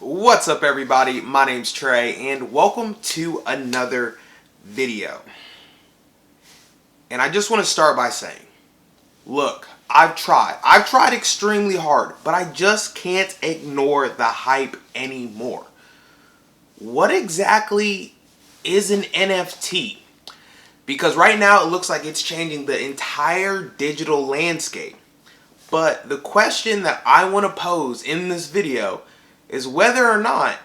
What's up, everybody? My name's Trey and welcome to another video. And I just want to start by saying, look, I've tried extremely hard, but I just can't ignore the hype anymore. What exactly is an NFT? Because right now it looks like it's changing the entire digital landscape. But the question that I want to pose in this video is whether or not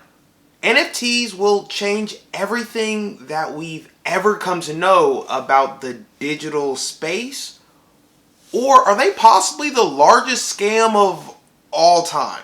NFTs will change everything that we've ever come to know about the digital space, or are they possibly the largest scam of all time?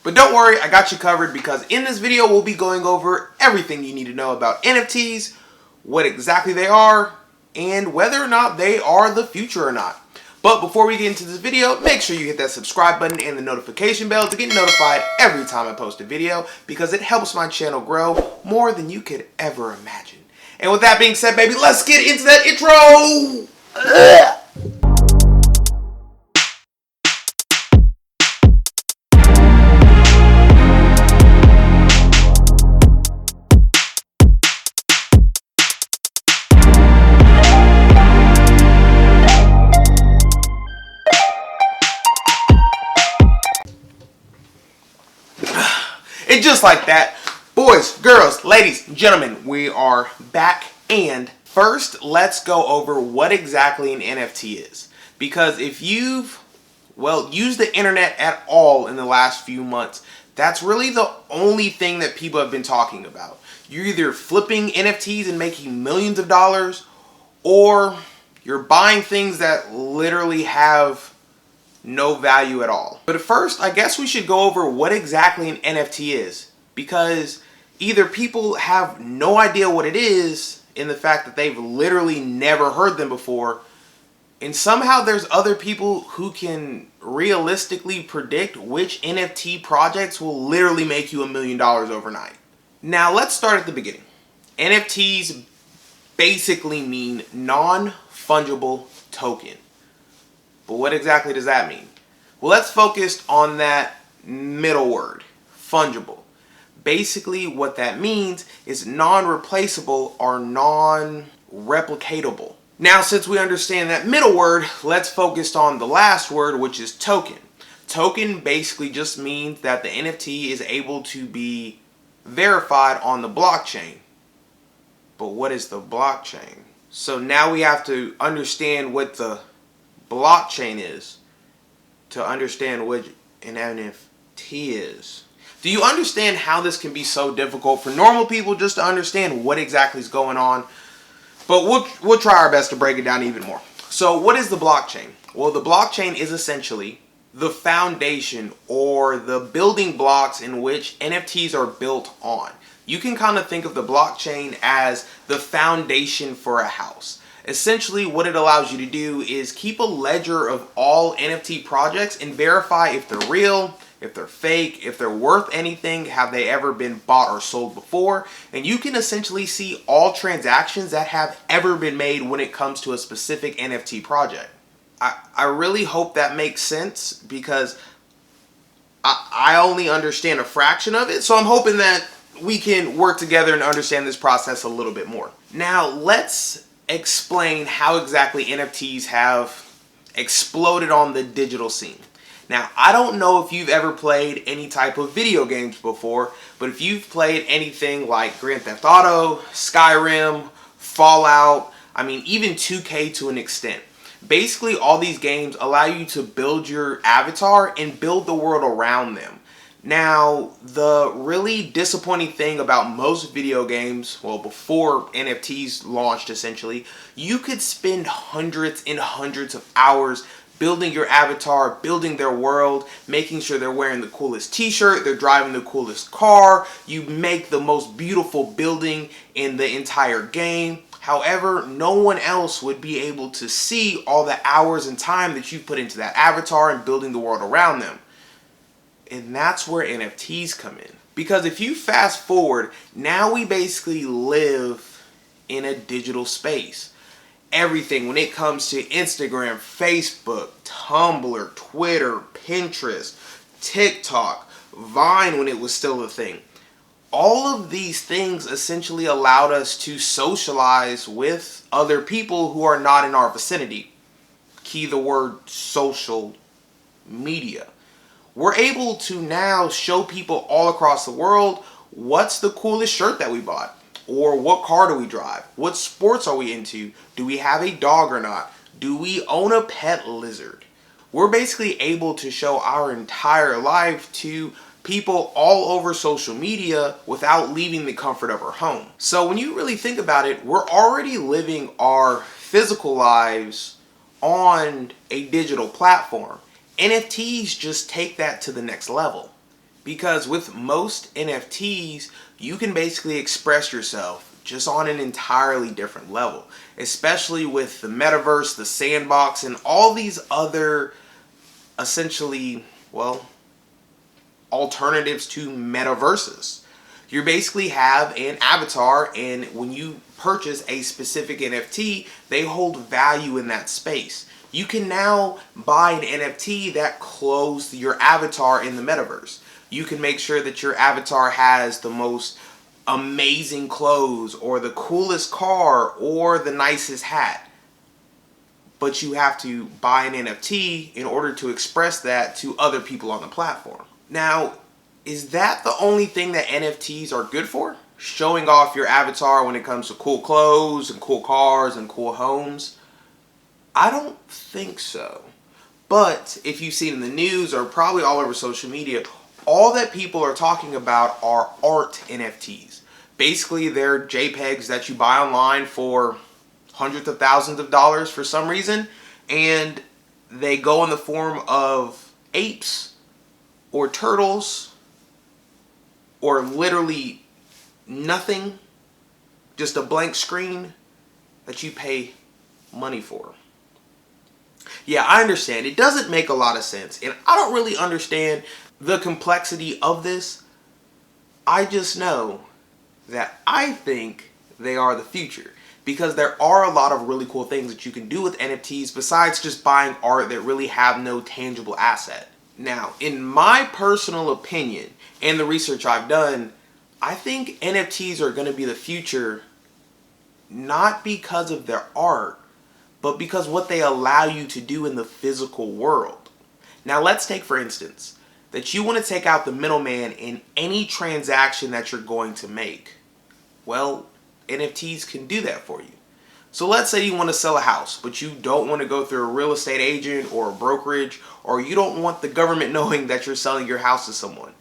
But don't worry, I got you covered, because in this video we'll be going over everything you need to know about NFTs, what exactly they are, and whether or not they are the future or not. But before we get into this video, make sure you hit that subscribe button and the notification bell to get notified every time I post a video, because it helps my channel grow more than you could ever imagine. And with that being said, baby, let's get into that intro! Ugh. And just like that, boys, girls, ladies, gentlemen, we are back. And first, let's go over what exactly an NFT is. Because if you've, used the internet at all in the last few months, that's really the only thing that people have been talking about. You're either flipping NFTs and making millions of dollars, or you're buying things that literally have no value at all. But at first, I guess we should go over what exactly an NFT is, because either people have no idea what it is in the fact that they've literally never heard them before, and somehow there's other people who can realistically predict which NFT projects will literally make you $1 million overnight. Now let's start at the beginning. NFTs basically mean non-fungible token. But what exactly does that mean? Well, let's focus on that middle word, fungible. Basically, what that means is non-replaceable or non-replicatable. Now, since we understand that middle word, let's focus on the last word, which is token. Token basically just means that the NFT is able to be verified on the blockchain. But what is the blockchain? So now we have to understand what the blockchain is to understand what an NFT is. Do you understand how this can be so difficult for normal people just to understand what exactly is going on? But we'll try our best to break it down even more. So what is the blockchain? Well, the blockchain is essentially the foundation or the building blocks in which NFTs are built on. You can kind of think of the blockchain as the foundation for a house. Essentially, what it allows you to do is keep a ledger of all NFT projects and verify if they're real, if they're fake, if they're worth anything, have they ever been bought or sold before, and you can essentially see all transactions that have ever been made when it comes to a specific NFT project. I really hope that makes sense, because I only understand a fraction of it, so I'm hoping that we can work together and understand this process a little bit more. Now, let's explain how exactly NFTs have exploded on the digital scene. Now, I don't know if you've ever played any type of video games before, but if you've played anything like Grand Theft Auto, Skyrim, Fallout, even 2K to an extent. Basically, all these games allow you to build your avatar and build the world around them. Now, the really disappointing thing about most video games, before NFTs launched essentially, you could spend hundreds and hundreds of hours building your avatar, building their world, making sure they're wearing the coolest t-shirt, they're driving the coolest car, you make the most beautiful building in the entire game. However, no one else would be able to see all the hours and time that you put into that avatar and building the world around them. And that's where NFTs come in. Because if you fast forward, now we basically live in a digital space. Everything when it comes to Instagram, Facebook, Tumblr, Twitter, Pinterest, TikTok, Vine when it was still a thing. All of these things essentially allowed us to socialize with other people who are not in our vicinity. Key the word social media. We're able to now show people all across the world what's the coolest shirt that we bought, or what car do we drive, what sports are we into, do we have a dog or not, do we own a pet lizard. We're basically able to show our entire life to people all over social media without leaving the comfort of our home. So when you really think about it, we're already living our physical lives on a digital platform. NFTs just take that to the next level. Because with most NFTs, you can basically express yourself just on an entirely different level. Especially with the metaverse, the sandbox, and all these other essentially, well, alternatives to metaverses. You basically have an avatar, and when you purchase a specific NFT, they hold value in that space. You can now buy an NFT that clothes your avatar in the metaverse. You can make sure that your avatar has the most amazing clothes, or the coolest car, or the nicest hat. But you have to buy an NFT in order to express that to other people on the platform. Now, is that the only thing that NFTs are good for? Showing off your avatar when it comes to cool clothes and cool cars and cool homes? I don't think so. But if you've seen in the news or probably all over social media, all that people are talking about are art NFTs. Basically, they're JPEGs that you buy online for hundreds of thousands of dollars for some reason, and they go in the form of apes or turtles or literally nothing, just a blank screen that you pay money for. Yeah, I understand. It doesn't make a lot of sense, and I don't really understand the complexity of this. I just know that I think they are the future, because there are a lot of really cool things that you can do with NFTs besides just buying art that really have no tangible asset. Now, in my personal opinion and the research I've done, I think NFTs are going to be the future, not because of their art, but because what they allow you to do in the physical world. Now, let's take, for instance, that you want to take out the middleman in any transaction that you're going to make. Well, NFTs can do that for you. So let's say you want to sell a house, but you don't want to go through a real estate agent or a brokerage, or you don't want the government knowing that you're selling your house to someone.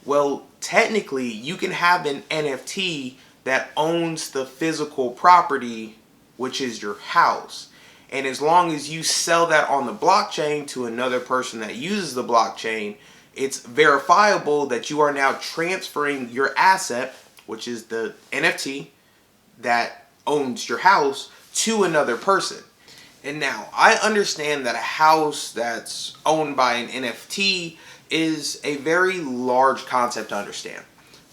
Well, technically, you can have an NFT that owns the physical property, which is your house. And as long as you sell that on the blockchain to another person that uses the blockchain, it's verifiable that you are now transferring your asset, which is the NFT that owns your house, to another person. And now, I understand that a house that's owned by an NFT is a very large concept to understand.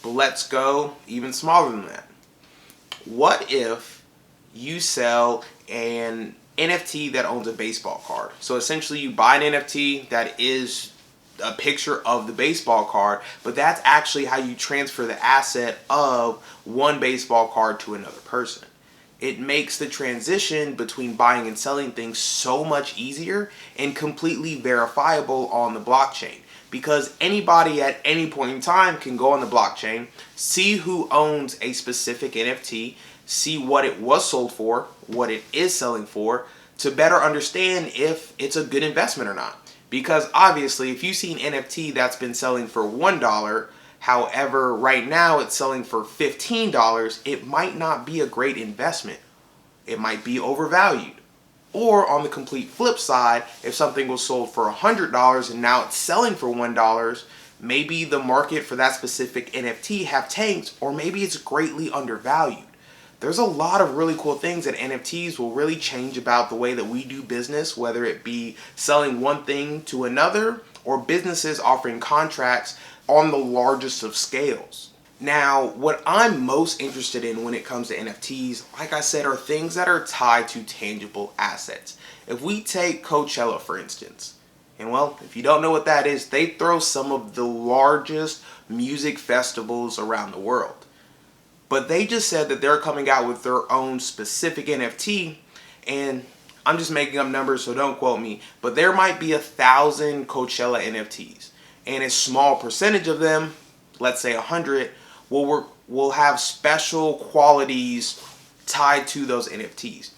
But let's go even smaller than that. What if you sell an NFT that owns a baseball card? So essentially you buy an NFT that is a picture of the baseball card, but that's actually how you transfer the asset of one baseball card to another person. It makes the transition between buying and selling things so much easier and completely verifiable on the blockchain, because anybody at any point in time can go on the blockchain, see who owns a specific NFT, see what it was sold for, what it is selling for, to better understand if it's a good investment or not. Because obviously, if you see an NFT that's been selling for $1, however, right now it's selling for $15, it might not be a great investment. It might be overvalued. Or on the complete flip side, if something was sold for $100 and now it's selling for $1, maybe the market for that specific NFT have tanked, or maybe it's greatly undervalued. There's a lot of really cool things that NFTs will really change about the way that we do business, whether it be selling one thing to another or businesses offering contracts on the largest of scales. Now, what I'm most interested in when it comes to NFTs, like I said, are things that are tied to tangible assets. If we take Coachella, for instance, And well, if you don't know what that is, they throw some of the largest music festivals around the world. But they just said that they're coming out with their own specific NFT, and I'm just making up numbers, so don't quote me, but there might be 1,000 Coachella NFTs. And a small percentage of them, let's say 100, will have special qualities tied to those NFTs.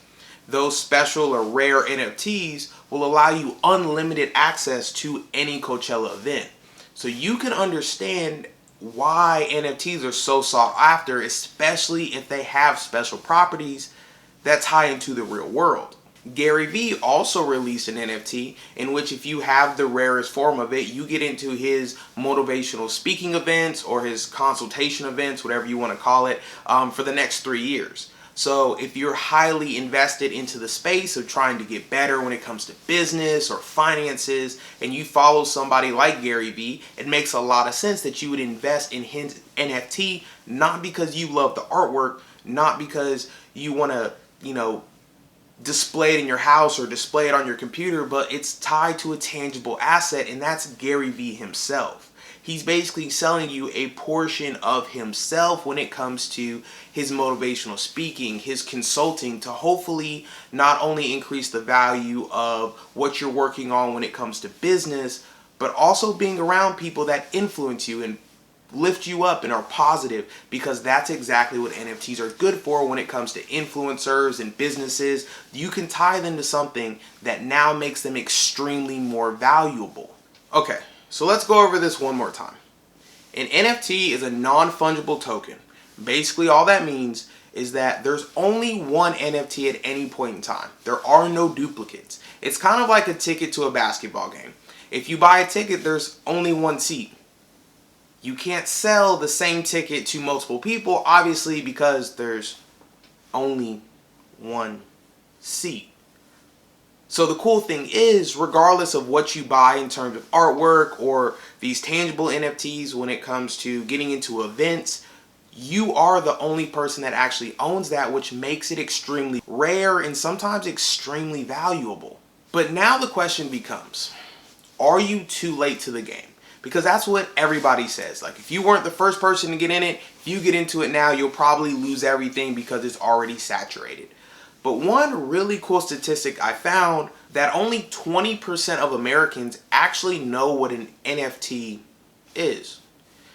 Those special or rare NFTs will allow you unlimited access to any Coachella event. So you can understand why NFTs are so sought after, especially if they have special properties that tie into the real world. Gary Vee also released an NFT in which, if you have the rarest form of it, you get into his motivational speaking events or his consultation events, whatever you want to call it, for the next 3 years. So if you're highly invested into the space of trying to get better when it comes to business or finances, and you follow somebody like Gary Vee, it makes a lot of sense that you would invest in his NFT, not because you love the artwork, not because you want to, display it in your house or display it on your computer, but it's tied to a tangible asset, and that's Gary Vee himself. He's basically selling you a portion of himself when it comes to his motivational speaking, his consulting, to hopefully not only increase the value of what you're working on when it comes to business, but also being around people that influence you and lift you up and are positive, because that's exactly what NFTs are good for when it comes to influencers and businesses. You can tie them to something that now makes them extremely more valuable. Okay, so let's go over this one more time. An NFT is a non-fungible token. Basically, all that means is that there's only one NFT at any point in time. There are no duplicates. It's kind of like a ticket to a basketball game. If you buy a ticket, there's only one seat. You can't sell the same ticket to multiple people, obviously, because there's only one seat. So the cool thing is, regardless of what you buy in terms of artwork or these tangible NFTs, when it comes to getting into events, you are the only person that actually owns that, which makes it extremely rare and sometimes extremely valuable. But now the question becomes, are you too late to the game? Because that's what everybody says. Like, if you weren't the first person to get in it, if you get into it now, you'll probably lose everything because it's already saturated. But one really cool statistic I found, that only 20% of Americans actually know what an NFT is.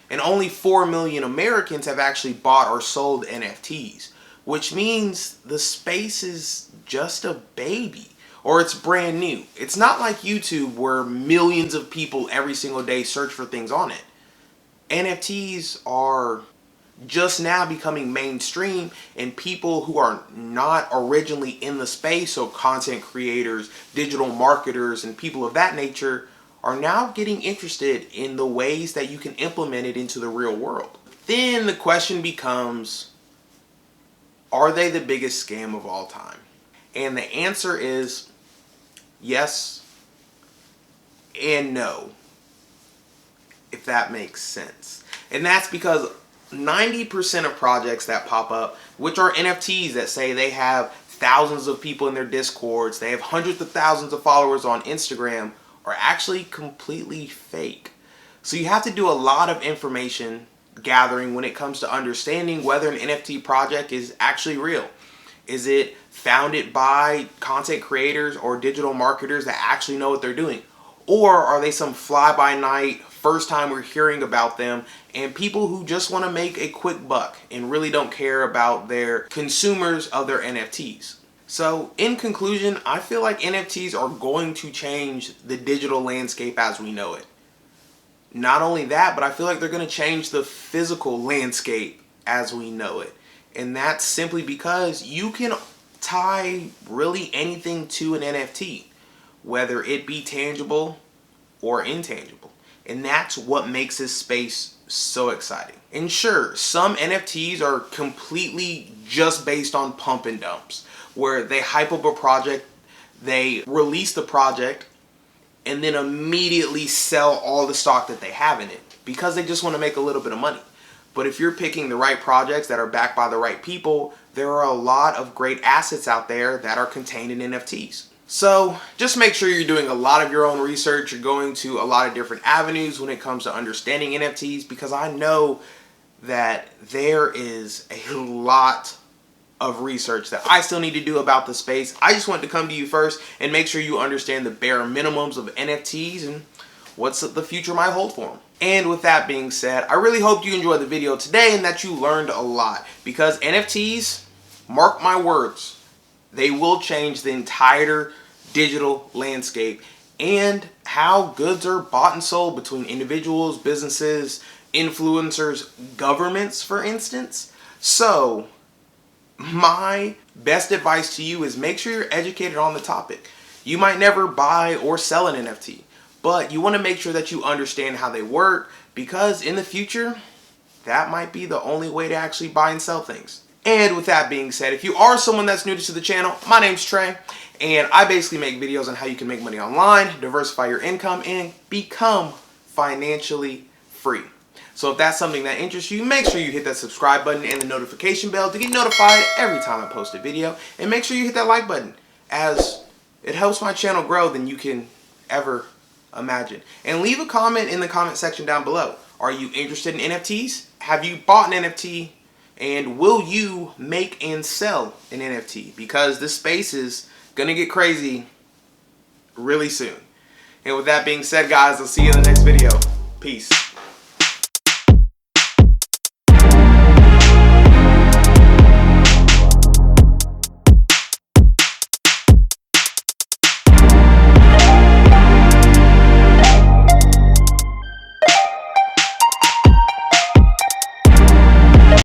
And only 4 million Americans have actually bought or sold NFTs, which means the space is just a baby. Or it's brand new. It's not like YouTube where millions of people every single day search for things on it. NFTs are just now becoming mainstream, and people who are not originally in the space, so content creators, digital marketers, and people of that nature, are now getting interested in the ways that you can implement it into the real world. Then the question becomes, are they the biggest scam of all time? And the answer is yes and no, if that makes sense. And that's because 90% of projects that pop up, which are NFTs that say they have thousands of people in their Discords, they have hundreds of thousands of followers on Instagram, are actually completely fake. So you have to do a lot of information gathering when it comes to understanding whether an NFT project is actually real. Is it founded by content creators or digital marketers that actually know what they're doing? Or are they some fly-by-night, first time we're hearing about them, and people who just want to make a quick buck and really don't care about their consumers of their NFTs? So in conclusion, I feel like NFTs are going to change the digital landscape as we know it. Not only that, but I feel like they're going to change the physical landscape as we know it. And that's simply because you can tie really anything to an NFT, whether it be tangible or intangible. And that's what makes this space so exciting. And sure, some NFTs are completely just based on pump and dumps, where they hype up a project, they release the project, and then immediately sell all the stock that they have in it because they just want to make a little bit of money. But if you're picking the right projects that are backed by the right people, there are a lot of great assets out there that are contained in NFTs. So just make sure you're doing a lot of your own research. You're going to a lot of different avenues when it comes to understanding NFTs, because I know that there is a lot of research that I still need to do about the space. I just want to come to you first and make sure you understand the bare minimums of NFTs and what's the future might hold for them. And with that being said, I really hope you enjoyed the video today and that you learned a lot, because NFTs, mark my words, they will change the entire digital landscape and how goods are bought and sold between individuals, businesses, influencers, governments, for instance. So my best advice to you is make sure you're educated on the topic. You might never buy or sell an NFT, but you want to make sure that you understand how they work, because in the future, that might be the only way to actually buy and sell things. And with that being said, if you are someone that's new to the channel, my name's Trey, and I basically make videos on how you can make money online, diversify your income, and become financially free. So if that's something that interests you, make sure you hit that subscribe button and the notification bell to get notified every time I post a video. And make sure you hit that like button, as it helps my channel grow than you can ever imagine. And leave a comment in the comment section down below. Are you interested in NFTs? Have you bought an NFT? And will you make and sell an NFT? Because this space is going to get crazy really soon. And with that being said, guys, I'll see you in the next video. Peace.